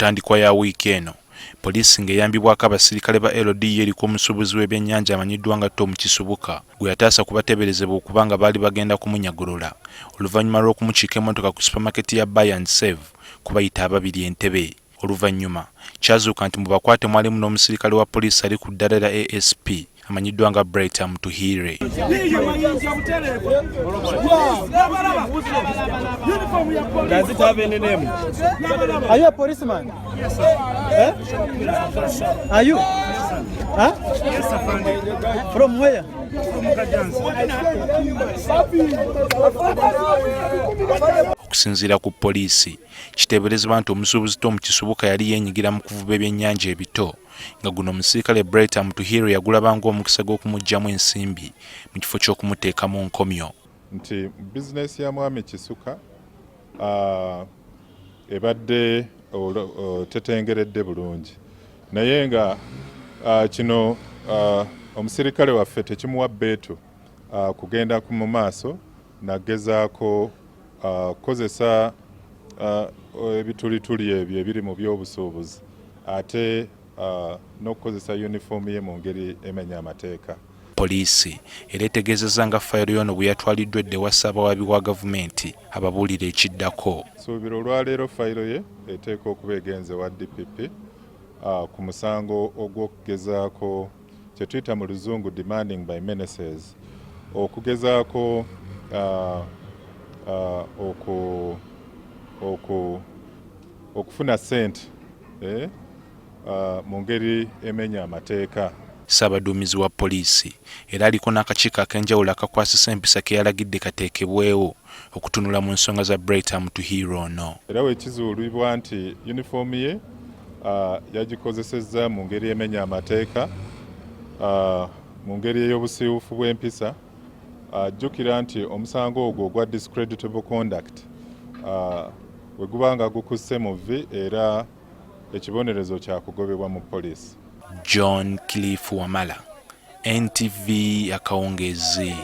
ntandikwa ya wiiki eno poliisi ng'eyambibwako abasirikale ba LDU eriko omusuubuzi w'ebyennyanja amanyiddwa nga Tom Kisubika gwe yataasa kubateeberezebwa okuba nga baali bagenda kumunyagolola oluvannyuma lw'okumukiika emmotoka ku supermarket ya Buy and Save kubayita ababiri Entebbe. Oluvannyuma kyazuuka nti mu bakwate mwalimu n'omusirikale wa poliisi ali ku ddala lya ASP amanyiddwa nga Bright Amutuhiire. Does it have any name? Are you a policeman? Yes, sir. Eh? Are you? Huh? Yes, sir. From where? Okusinziira ku poliisi kiteeberezebwa nti omusuubuzi Tom Kisubika yali yeenyigira mu kuvuba ebyennyanja ebito nga guno omusirikale Bright Amutuhiire yagulaba ng'omukisa gw'okumuggyamu ensimbi mu kifo ky'okumuteekamu nkomyo. Nti bizinesi ya mwami Kisuka ebadde tetengeredde bulungi naye nga kino omusirikale waffe tekimuwa bbeetu kugenda mu maaso nagezaako kozesa ebitulituli ebyo ebiri mu by'obusuubuzi ate n'okukozesa yunifoomu ye mu ngeri emenya amateeka. Poliisi era etegeezezza nga fayiro yono bwe yatwaliddwa edda ewa ssaabawaabi wa gavumenti ababuulira ekiddako. Suubira olwaleero fayiro ye eteeka okuba egenze wa DPP ku musango ogw'okugezaako kye tuyita mu luzungu demanding by menaces okugezaako okufuna ssente mu ngeri emenya amateeka. Ssaabaduumizi wa poliisi era aliko n'akakiiko ak'enjawulo akakwasisa empisa ke yalagidde kateekebwewo okutunula mu nsonga za Bright Amutuhiire ono. Era wekizuulibwa nti yunifoomu ye yagikozesezza mu ngeri emenya amateeka mu ngeri ey'obusiiwufu bw'empisa ajjukira nti omusango ogwo ogwa discreditable conduct bwe guba nga gukusse mu vvi era ekibonerezo kyakugobebwa mu poliisi. John Cliff Wamala, NTV Akawungeezi.